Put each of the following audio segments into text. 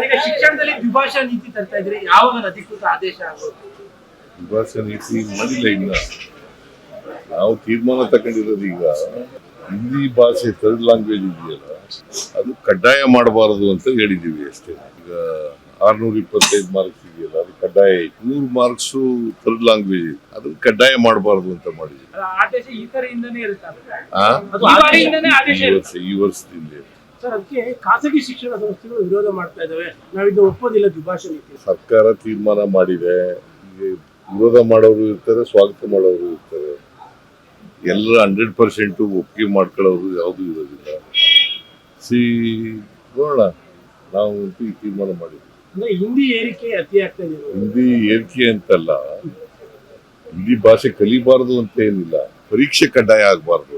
ಈಗ ಶಿಕ್ಷಣದಲ್ಲಿ ದ್ವಿಭಾಷಾ ನೀತಿ ತರ್ತಾ ಇದ್ರಿ, ಯಾವಾಗ ಅಧಿಕೃತ ಆದೇಶ ಆಗೋದು? ದ್ವಿಭಾಷಾ ನೀತಿ ಮಾಡಿಲ್ಲ ಇನ್ನ. ನಾವು ತೀರ್ಮಾನ ತಗೊಂಡಿರೋದು ಈಗ ಹಿಂದಿ ಭಾಷೆ ಥರ್ಡ್ ಲ್ಯಾಂಗ್ವೇಜ್ ಇದೆಯಲ್ಲ ಅದು ಕಡ್ಡಾಯ ಮಾಡಬಾರದು ಅಂತ ಹೇಳಿದೀವಿ ಅಷ್ಟೇ. ಈಗ 625 ಮಾರ್ಕ್ಸ್ ಇದೆಯಲ್ಲ ಅದು ಕಡ್ಡಾಯ, 100 ಮಾರ್ಕ್ಸು ಥರ್ಡ್ ಲ್ಯಾಂಗ್ವೇಜ್ ಅದು ಕಡ್ಡಾಯ ಮಾಡಬಾರದು ಅಂತ ಮಾಡಿದ್ವಿ. ಆದೇಶ ಈ ಕಡೆಯಿಂದನೇ ಇರುತ್ತೆ, ಈ ವರ್ಷದಿಂದ. ಸರ್, ಅದಕ್ಕೆ ಖಾಸಗಿ ಶಿಕ್ಷಣ ಸಂಸ್ಥೆಗಳು ವಿರೋಧ ಮಾಡ್ತಾ ಇದಾವೆ, ನಾವಿದ್ದು ಒಪ್ಪೋದಿಲ್ಲ ದ್ವಿಭಾಷಾ ನೀತಿ. ಸರ್ಕಾರ ತೀರ್ಮಾನ ಮಾಡಿದೆ, ವಿರೋಧ ಮಾಡೋರು ಇರ್ತಾರೆ, ಸ್ವಾಗತ ಮಾಡೋರು ಇರ್ತಾರೆ. ಎಲ್ಲರ 100% ಒಪ್ಪಿಗೆ ಮಾಡ್ಕೊಳ್ಳೋರು ಯಾವುದು ಇರೋದಿಲ್ಲ. ನೋಡೋಣ, ನಾವು ಈ ತೀರ್ಮಾನ ಮಾಡಿದ್ವಿ. ಅಂದ್ರೆ ಹಿಂದಿ ಏರಿಕೆ ಅತಿ ಆಗ್ತಾ ಇದೆ. ಹಿಂದಿ ಏರಿಕೆ ಅಂತಲ್ಲ, ಹಿಂದಿ ಭಾಷೆ ಕಲಿಬಾರದು ಅಂತ ಏನಿಲ್ಲ, ಪರೀಕ್ಷೆ ಕಡ್ಡಾಯ ಆಗಬಾರ್ದು.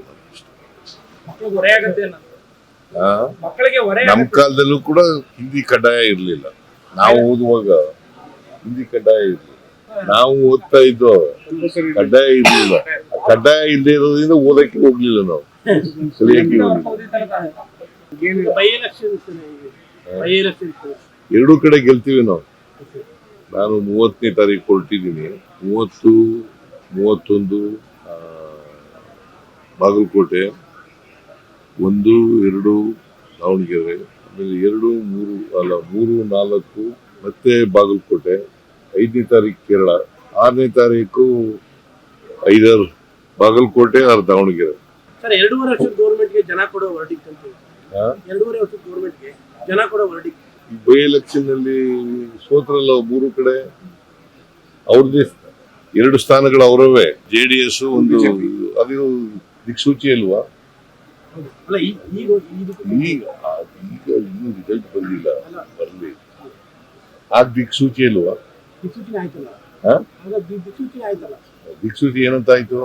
ನಮ್ಮ ಕಾಲದಲ್ಲೂ ಕೂಡ ಹಿಂದಿ ಕಡ್ಡಾಯ ಇರ್ಲಿಲ್ಲ. ನಾವು ಓದುವಾಗ ಹಿಂದಿ ಕಡ್ಡಾಯ ಇರ್ಲಿಲ್ಲ. ನಾವು ಓದ್ತಾ ಇದ್ದೋ ಕಡ್ಡಾಯ ಇರ್ಲಿಲ್ಲ. ಕಡ್ಡಾಯ ಇಲ್ಲದೆ ಇರೋದ್ರಿಂದ ಓದಕ್ಕೆ ಹೋಗ್ಲಿಲ್ಲ, ನಾವು ಕಲಿಯಕ್ಕೆ ಹೋಗ್ಲಿಲ್ಲ. ಎರಡೂ ಕಡೆ ಗೆಲ್ತೀವಿ ನಾವು. ನಾನು 30ನೇ ತಾರೀಕು ಹೊರಟಿದ್ದೀನಿ. 30, 31 ಬಾಗಲಕೋಟೆ, 1, 2 ದಾವಣಗೆರೆ, ಆಮೇಲೆ 2, 3, 4 ಮತ್ತೆ ಬಾಗಲಕೋಟೆ, 5ನೇ ತಾರೀಕು ಕೇರಳ, 6ನೇ ತಾರೀಕು ಐದರ್ ಬಾಗಲಕೋಟೆ ಆರ್ ದಾವಣಗೆರೆ. ಸರ್, 2.5 ವರ್ಷದ ಗೌರ್ಮೆಂಟ್ಗೆ ಜನ ಕೊಡೋ ವರ್ಡಿಕ್ಟ್ ಅಂತ. 2.5 ವರ್ಷದ ಗೌರ್ಮೆಂಟ್ಗೆ ಜನ ಕೊಡೋ ವರ್ಡಿಕ್ಟ್. ಬೈ ಎಲೆಕ್ಷನ್ ಅಲ್ಲಿ ಸೋತ್ರಲ್ಲ 3 ಕಡೆ, ಅವ್ರದ್ದೇ 2 ಸ್ಥಾನಗಳು ಅವರವೇ. JDS ಒಂದು, ಅದು ದಿಕ್ಸೂಚಿ ಅಲ್ವಾ? ಈಗ ಇನ್ನೂ ರಿಸಲ್ಟ್ ಬಂದಿಲ್ಲ, ಬರ್ಲಿ. ಆ ದಿಕ್ಸೂಚಿ ಅಲ್ವಾ? ದಿಕ್ಸೂಚಿ ಏನಂತ ಆಯ್ತು?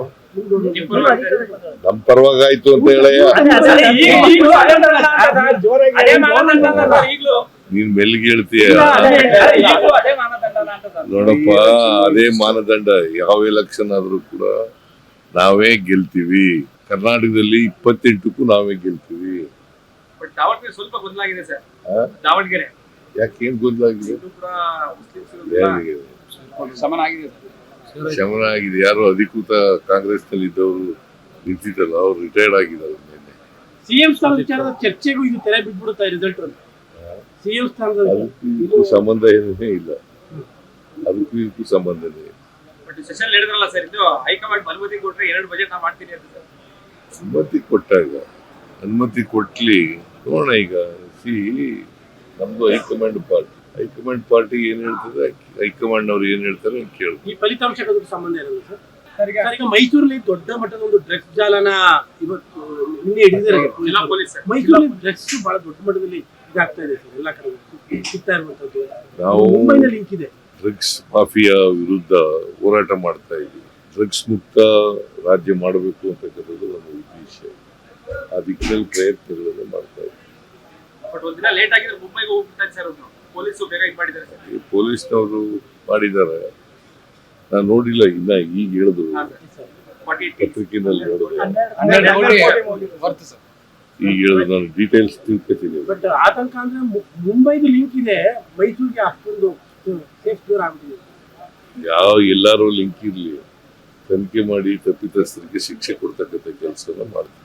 ನಮ್ ಪರವಾಗಿ ಆಯ್ತು ಅಂತ ಹೇಳಯ್ಯ. ನೀನ್ ಮೆಲ್ಗೆ ಹೇಳ್ತೀಯ. ನೋಡಪ್ಪ, ಅದೇ ಮಾನದಂಡ. ಯಾವ ಎಲೆಕ್ಷನ್ ಆದ್ರೂ ಕೂಡ ನಾವೇ ಗೆಲ್ತೀವಿ. ಕರ್ನಾಟಕದಲ್ಲಿ 28ಕ್ಕೂ ನಾವೇ ಗೆಲ್ತೀವಿ. ಸ್ವಲ್ಪ ಬದಲಾಗಿದೆ ಸರ್. ದಾವಣಗೆರೆ ಯಾಕೇನ್ ಗೊಂದಲಾಗಿದೆ? ಶಮನ ಆಗಿದೆ. ಯಾರು ಅಧಿಕೃತ ಕಾಂಗ್ರೆಸ್ ನಲ್ಲಿ ಇದ್ದವರು ನಿಂತಿದ್ದಲ್ಲ, ಅವ್ರು ರಿಟೈರ್ಡ್ ಆಗಿದ್ದಾರೆ. ಸಿಎಂ ಸ್ಥಾನದ ವಿಚಾರದ ಚರ್ಚೆಗೂ ಇದು ತೆರೆ ಬಿಟ್ಬಿಡುತ್ತಾ ರಿಸಲ್ಟ್? ಸಿಎಂ ಸ್ಥಾನದ ಇದಕ್ಕೂ ಸಂಬಂಧ ಏನೇ ಇಲ್ಲ, ಅದಕ್ಕೂ ಇದಕ್ಕೂ ಸಂಬಂಧನೇ. ಸೆಷನ್ ಹೇಳಿದ್ರಲ್ಲ ಸರ್, ಇದು ಹೈಕಮಾಂಡ್ ಅನುಮತಿ ಕೊಟ್ರೆ 2 ಬಜೆಟ್ ನಾ ಮಾಡ್ತೀನಿ ಅಂತ ಸರ್. ಅನುಮತಿ ಕೊಟ್ಟಾಗ ಅನುಮತಿ ಕೊಟ್ಲಿ, ನೋಡೋಣ. ಈಗ ನಮ್ದು ಹೈಕಮಾಂಡ್ ಪಾರ್ಟಿ ಏನ್ ಹೇಳ್ತದೆ, ಹೈಕಮಾಂಡ್ ಅವ್ರು ಏನ್ ಹೇಳ್ತಾರೆ ಕೇಳಿ. ಈ ಫಲಿತಾಂಶಕ್ಕೆ ಸಂಬಂಧ ಇರಲ್ಲ ಸರ್. ಈಗ ಮೈಸೂರಲ್ಲಿ ದೊಡ್ಡ ಮಟ್ಟದ ಒಂದು ಡ್ರಗ್ಸ್ ಜಾಲನ ಇವತ್ತು ನಿನ್ನೆ ಹಿಡಿದಿದ್ದಾರೆ. ಮೈಸೂರಲ್ಲಿ ಡ್ರಗ್ಸ್ ಬಹಳ ದೊಡ್ಡ ಮಟ್ಟದಲ್ಲಿ ಇದಾಗ್ತಾ ಇದೆ ಸರ್, ಎಲ್ಲ ಕಡೆ ಸಿಗ್ತಾ ಇರುವಂತದ್ದು. ನಾವು ಮುಂಬೈನ ಲಿಂಕ್ ಇದೆ. ಡ್ರಗ್ಸ್ ಮಾಫಿಯಾ ವಿರುದ್ಧ ಹೋರಾಟ ಮಾಡ್ತಾ ಇದ್ದೀವಿ. ಡ್ರಗ್ಸ್ ಮುಕ್ತ ರಾಜ್ಯ ಮಾಡಬೇಕು ಅಂತಕ್ಕಂಥದ್ದು ನಮ್ಮ ಉದ್ದೇಶ. ಆ ದಿಕ್ಕಿನಲ್ಲಿ ಪ್ರಯತ್ನಗಳನ್ನು ಮಾಡ್ತಾ ಇದ್ದೀವಿ. ಪೊಲೀಸ್ನವರು ಮಾಡಿದ್ದಾರೆ, ನಾನು ನೋಡಿಲ್ಲ ಇನ್ನ. ಈಗ ಹೇಳಿದ್ರು ಪತ್ರಿಕೆಯಲ್ಲಿ ನೋಡಿದ್ರೆ, ಈಗ ಹೇಳಿದ್ರು. ನಾನು ಡೀಟೇಲ್ಸ್ ತಿಳ್ಕೊತೀನಿ. ಬಟ್ ಆತಂಕ ಅಂದ್ರೆ ಮುಂಬೈದು ಲಿಂಕ್ ಇದೆ, ಮೈಸೂರಿಗೆ ಅಷ್ಟೊಂದು ಸೇಫ್ ದೂರ ಆಗ್ಬಿಟ್ಟಿದೆ. ಎಲ್ಲಾರು ಲಿಂಕ್ ಇರ್ಲಿ, ತನಿಖೆ ಮಾಡಿ ತಪ್ಪಿತಸ್ಥರಿಗೆ ಶಿಕ್ಷೆ ಕೊಡ್ತಕ್ಕಂಥ ಕೆಲಸನ ಮಾಡ್ತೀವಿ.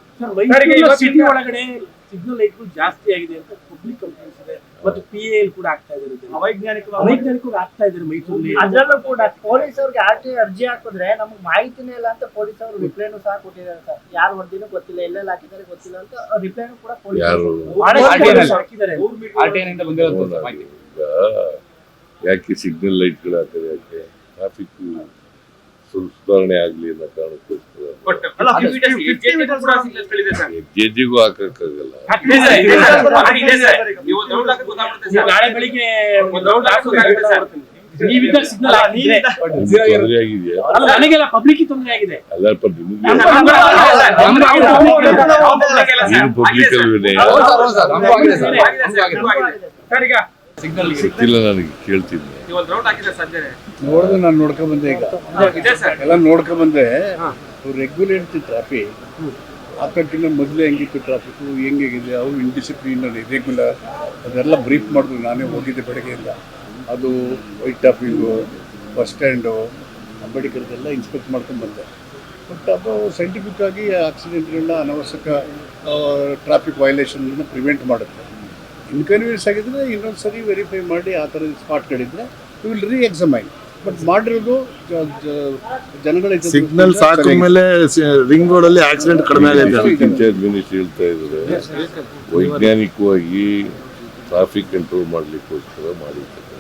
ಸಿಟಿ ಒಳಗಡೆ ಸಿಗ್ನಲ್ ಲೈಟ್ಗಳು ಜಾಸ್ತಿ ಆಗಿದೆ ಅಂತ ಪಬ್ಲಿಕ್ ಕಂಪ್ಲೇಂಟ್ಸ್ ಇದೆ, ಮತ್ತು PAL ಕೂಡ ಆಗ್ತಾ ಇದ್ದಾರೆ, ಅವೈಜ್ಞಾನಿಕವಾಗಿ ಆಗ್ತಾ ಇದ್ದಾರೆ ಮೈಸೂರಲ್ಲಿ. ಅದರಲ್ಲೂ ಕೂಡ ಪೊಲೀಸ್ ಅವ್ರಿಗೆ RTI ಅರ್ಜಿ ಹಾಕಿದ್ರೆ ನಮ್ಗೆ ಮಾಹಿತಿನೇ ಇಲ್ಲ ಅಂತ ಪೊಲೀಸ್ ಅವರು ರಿಪ್ಲೈನು ಸಹ ಕೊಟ್ಟಿದ್ದಾರೆ ಸರ್. ಯಾರು ಹೊಡೆದಿನೂ ಗೊತ್ತಿಲ್ಲ, ಎಲ್ಲೆಲ್ಲ ಹಾಕಿದ್ದಾರೆ ಗೊತ್ತಿಲ್ಲ ಅಂತ ರಿಪ್ಲೈನು ಕೂಡ ಹಾಕಿದ್ದಾರೆ. ಯಾಕೆ ಸಿಗ್ನಲ್ ಲೈಟ್ಗಳು ಹಾಕಿದ್ರೆ, ಯಾಕೆ ಟ್ರಾಫಿಕ್ ಸುಧಾರಣೆ ಆಗ್ಲಿ ಅನ್ನೋ ಕಾರಣಕ್ಕೋಸ್ಕರ. ಹೆಜ್ಜೆಗೂ ಹಾಕಕ್ಕಾಗಲ್ಲ. ನಾಳೆ ಬೆಳಿಗ್ಗೆ ತೊಂದರೆ ಆಗಿದೆಯಾ? ನನಗೆಲ್ಲ ಪಬ್ಲಿಕ್ ತೊಂದರೆ ಆಗಿದೆ. ಅಲ್ಲಪ್ಪ, ಪಬ್ಲಿಕ್ ಅಲ್ವೇನೆ ಗೊತ್ತಿಲ್ಲ, ನನಗೆ ಕೇಳ್ತೀನಿ. ನೋಡಿದ್ರೆ ನಾನು ನೋಡ್ಕೊಂಡ್ ಬಂದೆ. ಈಗ ಎಲ್ಲ ನೋಡ್ಕೊಂಡ್ ಬಂದ್ರೆ ರೆಗ್ಯುಲೇಟ್ ಟ್ರಾಫಿಕ್ ಆ ಕಂಟಿನ್ಯೂ ಮೊದಲೇ ಹೆಂಗಿತ್ತು ಟ್ರಾಫಿಕ್ಕು ಹೆಂಗಿದೆ ಅವು ಇಂಡಿಸಿಪ್ಲಿನ್ ಇರೆಗ್ಯುಲರ್ ಅದೆಲ್ಲ ಬ್ರೀಫ್ ಮಾಡಿದ್ರು. ನಾನೇ ಹೋಗಿದ್ದೆ ಬೆಳಗ್ಗೆಯಿಂದ. ಅದು white topping bus stand ಅಂಬೇಡ್ಕರ್ದೆಲ್ಲ inspect ಮಾಡ್ಕೊಂಡು ಬಂದೆ. ಬಟ್ ಅದು ಸೈಂಟಿಫಿಕ್ ಆಗಿ ಆಕ್ಸಿಡೆಂಟ್ಗಳನ್ನ ಅನವಶ್ಯಕ ಟ್ರಾಫಿಕ್ ವೈಲೇಷನ್ನ ಪ್ರಿವೆಂಟ್ ಮಾಡುತ್ತೆ. ಇನ್ಕನ್ವೀನಿಯನ್ಸ್ ಆಗಿದ್ರೆ ಇನ್ನೊಂದು ಸರಿ ವೆರಿಫೈ ಮಾಡಿ ಆ ಥರದ ಸ್ಪಾಟ್ಗಳಿದ್ರೆ ವಿಲ್ ರೀ ಎಕ್ಸಾಮೈನ್. ಬಟ್ ಮಾಡಿರೋದು ಜನಗಳ ಸಿಗ್ನಲ್ಸ್ ಹಾಕಿದ ಮೇಲೆ ರಿಂಗ್ ರೋಡ್ ಅಲ್ಲಿ ಆಕ್ಸಿಡೆಂಟ್ ಕಡಿಮೆ ಆಗಿದೆ. ಇನ್ಚಾರ್ಜ್ ಮಿನಿಸ್ಟರ್ ಹೇಳ್ತಾ ಇದ್ದಾರೆ ವೈಜ್ಞಾನಿಕವಾಗಿ ಟ್ರಾಫಿಕ್ ಕಂಟ್ರೋಲ್ ಮಾಡ್ಲಿಕ್ಕೋಸ್ಕರ ಮಾಡಿರ್ತಾರೆ.